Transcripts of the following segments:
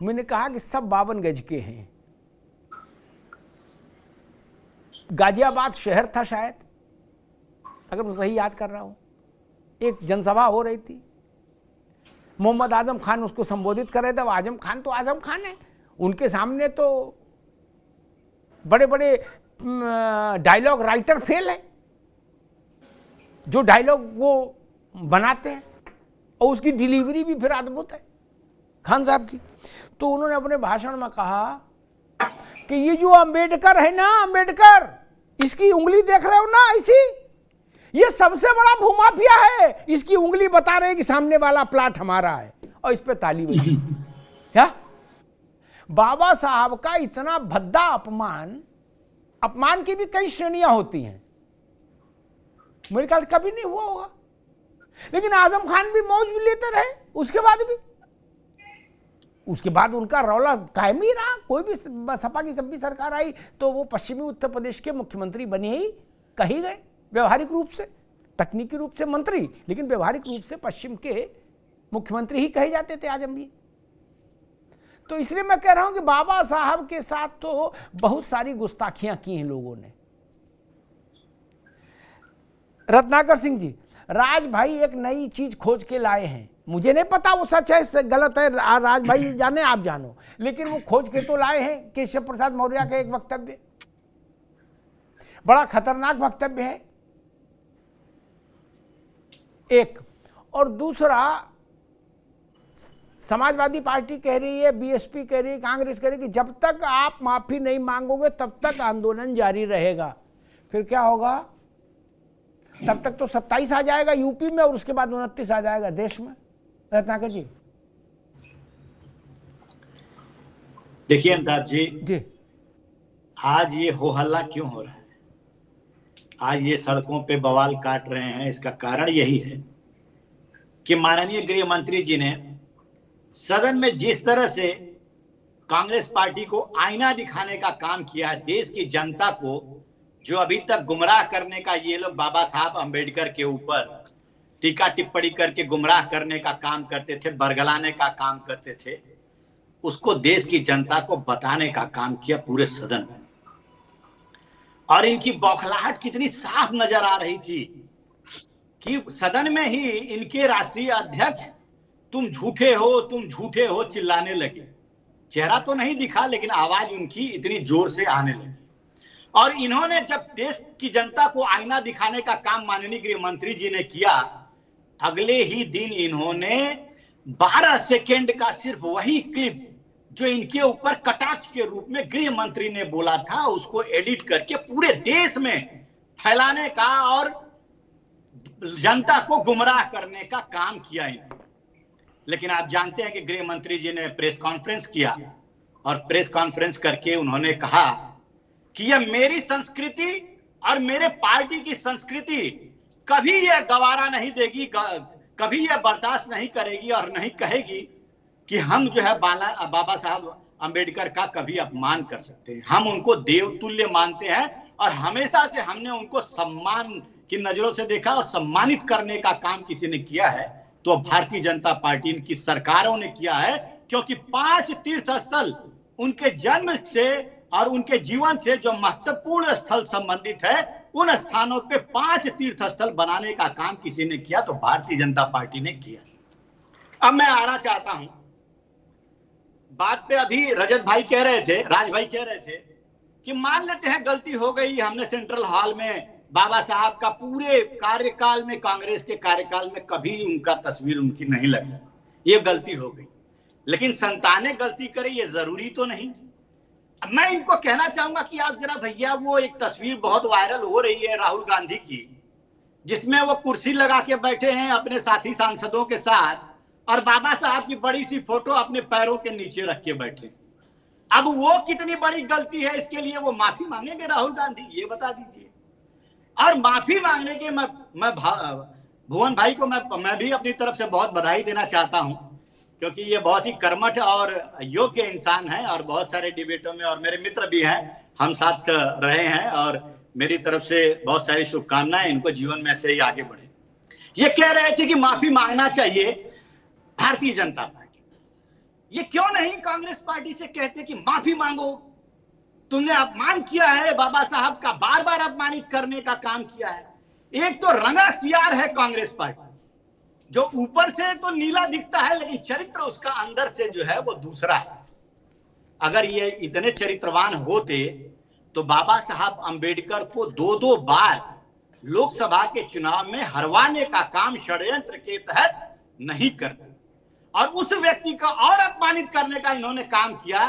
मैंने कहा कि सब 52 गज के हैं। गाजियाबाद शहर था शायद, अगर मैं सही याद कर रहा हूं। एक जनसभा हो रही थी, मोहम्मद आजम खान उसको संबोधित कर रहे थे। आजम खान तो आजम खान है, उनके सामने तो बड़े बड़े डायलॉग राइटर फेल है, जो डायलॉग वो बनाते हैं और उसकी डिलीवरी भी फिर अद्भुत है खान साहब की। तो उन्होंने अपने भाषण में कहा कि ये जो अंबेडकर है ना, अंबेडकर, इसकी उंगली देख रहे हो ना, ऐसी, ये सबसे बड़ा भूमाफिया है। इसकी उंगली बता रहे कि सामने वाला प्लाट हमारा है, और इस पे ताली बजी। क्या बाबा साहब का इतना भद्दा अपमान, अपमान की भी कई श्रेणियां होती हैं, मेरे ख्याल कभी नहीं हुआ होगा। लेकिन आजम खान भी मौज भी लेते रहे, उसके बाद उनका रौला कायम ही रहा। कोई भी सपा की जब भी सरकार आई तो वो पश्चिमी उत्तर प्रदेश के मुख्यमंत्री बने ही कही गए, व्यवहारिक रूप से, तकनीकी रूप से मंत्री, लेकिन व्यवहारिक रूप से पश्चिम के मुख्यमंत्री ही कहे जाते थे आजम भी। तो इसलिए मैं कह रहा हूं कि बाबा साहब के साथ तो बहुत सारी गुस्ताखियां की हैं लोगों ने। रत्नाकर सिंह जी, राज भाई एक नई चीज खोज के लाए हैं, मुझे नहीं पता वो सच है गलत है, राज भाई जाने आप जानो, लेकिन वो खोज के तो लाए हैं। केशव प्रसाद मौर्य का एक वक्तव्य, बड़ा खतरनाक वक्तव्य है एक, और दूसरा समाजवादी पार्टी कह रही है, बीएसपी कह रही है, कांग्रेस कह रही है कि जब तक आप माफी नहीं मांगोगे तब तक आंदोलन जारी रहेगा। फिर क्या होगा? तब तक तो 27 आ जाएगा यूपी में और उसके बाद 29 आ जाएगा देश में। रत्नाकर जी। देखिए अमिताभ जी, आज ये हो हल्ला क्यों हो रहा है, आज ये सड़कों पे बवाल काट रहे हैं, इसका कारण यही है कि माननीय गृह मंत्री जी ने सदन में जिस तरह से कांग्रेस पार्टी को आईना दिखाने का काम किया है, देश की जनता को जो अभी तक गुमराह करने का ये लोग बाबा साहब अंबेडकर के ऊपर टीका टिप्पणी करके गुमराह करने का काम करते थे, बरगलाने का काम करते थे, उसको देश की जनता को बताने का काम किया पूरे सदन में। और इनकी बौखलाहट कितनी साफ नजर आ रही थी कि सदन में ही इनके राष्ट्रीय अध्यक्ष तुम झूठे हो चिल्लाने लगे। चेहरा तो नहीं दिखा, लेकिन आवाज उनकी इतनी जोर से आने लगी। और इन्होंने जब देश की जनता को आईना दिखाने का काम माननीय गृह मंत्री जी ने किया, अगले ही दिन इन्होंने 12 सेकेंड का सिर्फ वही क्लिप जो इनके ऊपर कटाक्ष के रूप में गृह मंत्री ने बोला था, उसको एडिट करके पूरे देश में फैलाने का और जनता को गुमराह करने का काम किया इन्होंने। लेकिन आप जानते हैं कि गृह मंत्री जी ने प्रेस कॉन्फ्रेंस किया और प्रेस कॉन्फ्रेंस करके उन्होंने कहा कि यह मेरी संस्कृति और मेरे पार्टी की संस्कृति कभी यह गवारा नहीं देगी, कभी यह बर्दाश्त नहीं करेगी और नहीं कहेगी कि हम जो है बाबा साहब अंबेडकर का कभी अपमान कर सकते हैं। हम उनको देवतुल्य मानते हैं और हमेशा से हमने उनको सम्मान की नजरों से देखा, और सम्मानित करने का काम किसी ने किया है तो भारतीय जनता पार्टी की सरकारों ने किया है, क्योंकि 5 तीर्थ स्थल उनके जन्म से और उनके जीवन से जो महत्वपूर्ण स्थल संबंधित है, उन स्थानों पे 5 तीर्थ स्थल बनाने का काम किसी ने किया तो भारतीय जनता पार्टी ने किया। अब मैं आना चाहता हूं बात पे। अभी रजत भाई कह रहे थे, राज भाई कह रहे थे कि मान लेते हैं गलती हो गई, हमने सेंट्रल हॉल में बाबा साहब का पूरे कार्यकाल में, कांग्रेस के कार्यकाल में कभी उनका तस्वीर उनकी नहीं लगी, ये गलती हो गई। लेकिन संतानें गलती करें ये जरूरी तो नहीं। मैं इनको कहना चाहूंगा कि आप जरा भैया, वो एक तस्वीर बहुत वायरल हो रही है राहुल गांधी की, जिसमें वो कुर्सी लगा के बैठे हैं अपने साथी सांसदों के साथ और बाबा साहब की बड़ी सी फोटो अपने पैरों के नीचे रख के बैठे। अब वो कितनी बड़ी गलती है, इसके लिए वो माफी मांगेंगे राहुल गांधी, ये बता दीजिए। और माफी मांगने के मैं भुवन भाई को मैं भी अपनी तरफ से बहुत बधाई देना चाहता हूं, क्योंकि ये बहुत ही कर्मठ और योग्य इंसान है और बहुत सारे डिबेटों में, और मेरे मित्र भी हैं, हम साथ रहे हैं, और मेरी तरफ से बहुत सारी शुभकामनाएं, इनको जीवन में ऐसे ही आगे बढ़े। ये कह रहे थे कि माफी मांगना चाहिए भारतीय जनता पार्टी। ये क्यों नहीं कांग्रेस पार्टी से कहते कि माफी मांगो, तुमने अपमान किया है, बाबा साहब का बार बार अपमानित करने का काम किया है। एक तो रंगा सियार है कांग्रेस पार्टी, जो ऊपर से तो नीला दिखता है लेकिन चरित्र उसका अंदर से जो है वो दूसरा है। अगर ये इतने चरित्रवान होते तो बाबा साहब अंबेडकर को दो बार लोकसभा के चुनाव में हरवाने का काम षड्यंत्र के तहत नहीं करते। और उस व्यक्ति का और अपमानित करने का इन्होंने काम किया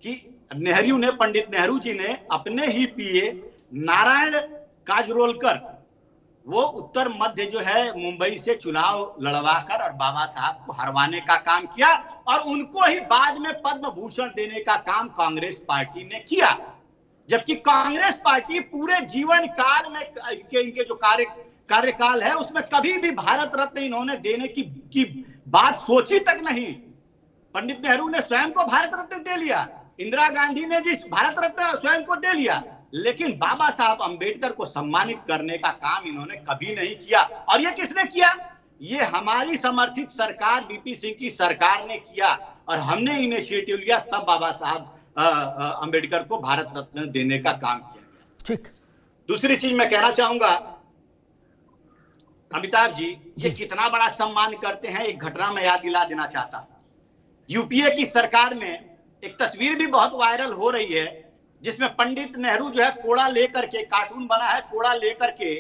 कि नेहरू ने, पंडित नेहरू जी ने अपने ही पीए नारायण काजरोलकर, वो उत्तर मध्य जो है मुंबई से चुनाव लड़वाकर और बाबा साहब को हरवाने का काम किया, और उनको ही बाद में पद्म भूषण देने का काम कांग्रेस पार्टी ने किया। जबकि कांग्रेस पार्टी पूरे जीवन काल में इनके जो कार्यकाल है उसमें कभी भी भारत रत्न इन्होंने देने की बात सोची तक नहीं। पंडित नेहरू ने स्वयं को भारत रत्न दे लिया, इंदिरा गांधी ने जिस भारत रत्न स्वयं को दे लिया, लेकिन बाबा साहब अंबेडकर को सम्मानित करने का काम इन्होंने कभी नहीं किया। और ये किसने किया? ये हमारी समर्थित सरकार, बीपी सिंह की सरकार ने किया, और हमने इनिशिएटिव लिया, तब बाबा साहब अंबेडकर को भारत रत्न देने का काम किया गया। ठीक। दूसरी चीज मैं कहना चाहूंगा, अमिताभ जी ये कितना बड़ा सम्मान करते हैं, एक घटना मैं याद दिला देना चाहता हूं। यूपीए की सरकार में एक तस्वीर भी बहुत वायरल हो रही है, जिसमें पंडित नेहरू जो है कोड़ा लेकर के, कार्टून बना है कोड़ा लेकर के,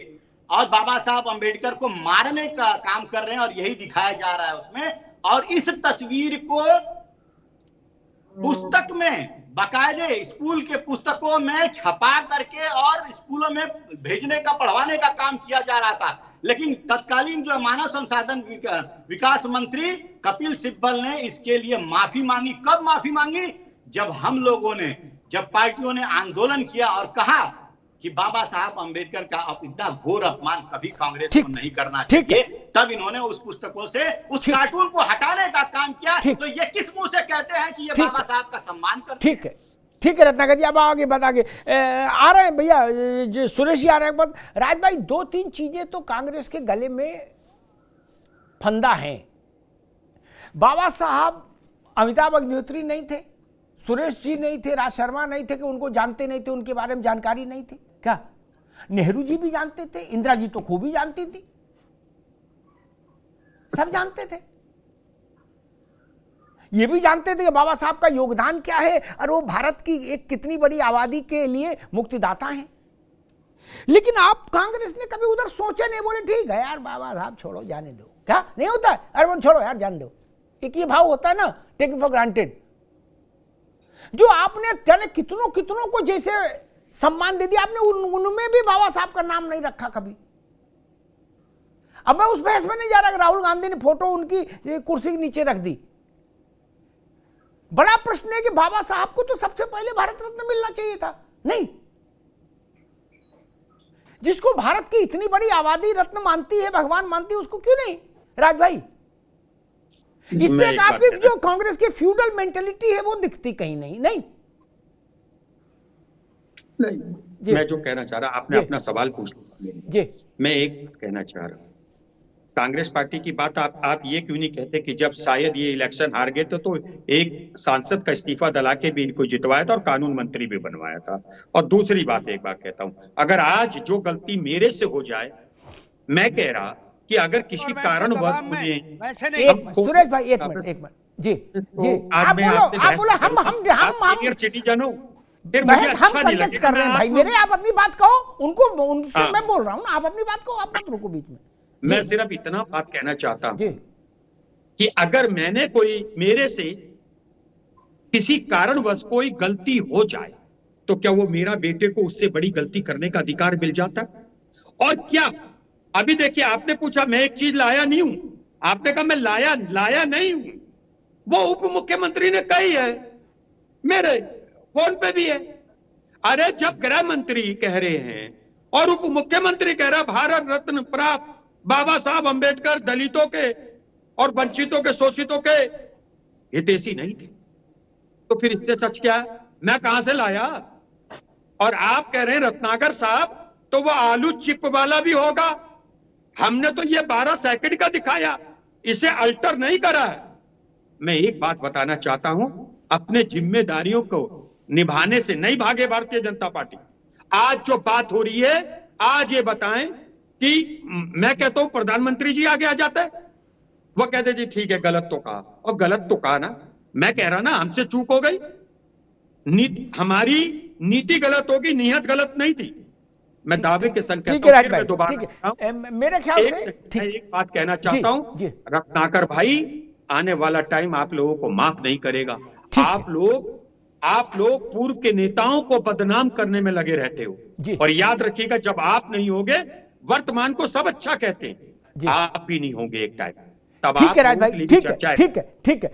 और बाबा साहब अंबेडकर को मारने का काम कर रहे हैं, और यही दिखाया जा रहा है उसमें। और इस तस्वीर को पुस्तक में, बाकायदे स्कूल के पुस्तकों में छपा करके और स्कूलों में भेजने का, पढ़वाने का काम किया जा रहा था। लेकिन तत्कालीन जो मानव संसाधन विकास मंत्री कपिल सिब्बल ने इसके लिए माफी मांगी। कब माफी मांगी? जब हम लोगों ने, जब पार्टियों ने आंदोलन किया और कहा कि बाबा साहब अंबेडकर का इतना घोर अपमान कभी कांग्रेस को नहीं करना चाहिए, तब इन्होंने उस पुस्तकों से उस कार्टून को हटाने का काम किया। तो ये किस मुंह से कहते हैं कि ये बाबा साहब का सम्मान करते हैं? ठीक है, ठीक है रत्नाकर जी, अब आगे बता के आ रहे हैं भैया, जो सुरेश जी आ रहे हैं। बस राज भाई, दो तीन चीजें तो कांग्रेस के गले में फंदा हैं। बाबा साहब अमिताभ अग्निहोत्री नहीं थे, सुरेश जी नहीं थे, राज शर्मा नहीं थे कि उनको जानते नहीं थे, उनके बारे में जानकारी नहीं थी क्या? नेहरू जी भी जानते थे, इंदिरा जी तो खूब ही जानती थी, सब जानते थे। ये भी जानते थे कि बाबा साहब का योगदान क्या है और वो भारत की एक कितनी बड़ी आबादी के लिए मुक्तिदाता हैं। लेकिन आप कांग्रेस ने कभी उधर सोचे नहीं, बोले ठीक है यार बाबा साहब छोड़ो, जाने दो। क्या नहीं होता है? अरे वो छोड़ो यार, जान दो। एक ये भाव होता है ना, टेक फॉर ग्रांटेड, जो आपने जाने कितनों कितनों को जैसे सम्मान दे दिया आपने, उनमें भी बाबा साहब का नाम नहीं रखा कभी। अब मैं उस बहस में नहीं जा रहा कि राहुल गांधी ने फोटो उनकी कुर्सी के नीचे रख दी। बड़ा प्रश्न है कि बाबा साहब को तो सबसे पहले भारत रत्न मिलना चाहिए था, नहीं? जिसको भारत की इतनी बड़ी आबादी रत्न मानती है, भगवान मानती है, उसको क्यों नहीं? राज भाई, इससे आपकी जो कांग्रेस की फ्यूडल मेंटेलिटी है वो दिखती कहीं नहीं। नहीं, मैं जो कहना चाह रहा, आपने अपना सवाल पूछ लिया, मैं एक कहना चाह रहा हूं, कांग्रेस पार्टी की बात आप ये क्यों नहीं कहते कि जब शायद ये इलेक्शन हार गए तो एक सांसद का इस्तीफा दिला के भी इनको जितवाया था और कानून मंत्री भी बनवाया था। और दूसरी बात एक बात कहता हूं, अगर आज जो गलती मेरे से हो जाए, मैं कह रहा कि अगर किसी कारणवश मुझे, सुरेश भाई एक मिनट जी, आप बोलो, हम सिटीजन हो, फिर मुझे मुझे अच्छा नहीं लगेगा कर रहे हैं भाई मेरे, आप अपनी बात कहो, उनसे मैं बोल रहा हूँ, आप अपनी बात कहो, आप मत रुको बीच में। मैं सिर्फ इतना बात कहना चाहता हूं कि अगर मेरे से किसी कारणवश कोई गलती हो जाए तो क्या वो मेरा बेटे को उससे बड़ी गलती करने का अधिकार मिल जाता? और क्या अभी देखिए, आपने पूछा मैं एक चीज लाया नहीं हूं, आपने कहा मैं लाया नहीं हूं, वो उप मुख्यमंत्री ने कही है, मेरे फोन पे भी है। अरे जब गृह मंत्री कह रहे हैं और उप मुख्यमंत्री कह रहा भारत रत्न प्राप्त बाबा साहब अंबेडकर दलितों के और वंचितों के, शोषितों के हितैषी नहीं थे, तो फिर इससे सच क्या है? मैं कहां से लाया? और आप कह रहे हैं रत्नाकर साहब, तो वो आलू चिप वाला भी होगा। हमने तो ये 12 सेकंड का दिखाया, इसे अल्टर नहीं करा है। मैं एक बात बताना चाहता हूं, अपने जिम्मेदारियों को निभाने से नहीं भागे भारतीय जनता पार्टी। आज जो बात हो रही है, आज ये बताएं कि मैं कहता हूं प्रधानमंत्री जी आगे आ जाते हैं, वो कहते जी ठीक है गलत तो कहा, और गलत तो कहा ना, मैं कह रहा ना हमसे चूक हो गई, हमारी नीति गलत होगी, नियत गलत नहीं थी। मैं दावे के संग कहता हूं, मैं दोबारा मेरे ख्याल से एक बात कहना चाहता हूं, रत्नाकर भाई, आने वाला टाइम आप लोगों को माफ नहीं करेगा। आप लोग पूर्व के नेताओं को बदनाम करने में लगे रहते हो, और याद रखिएगा जब आप नहीं होगे, वर्तमान को सब अच्छा कहते हैं, आप भी नहीं होंगे एक टाइम, तब आप लोगों के लिए चर्चा है। ठीक है।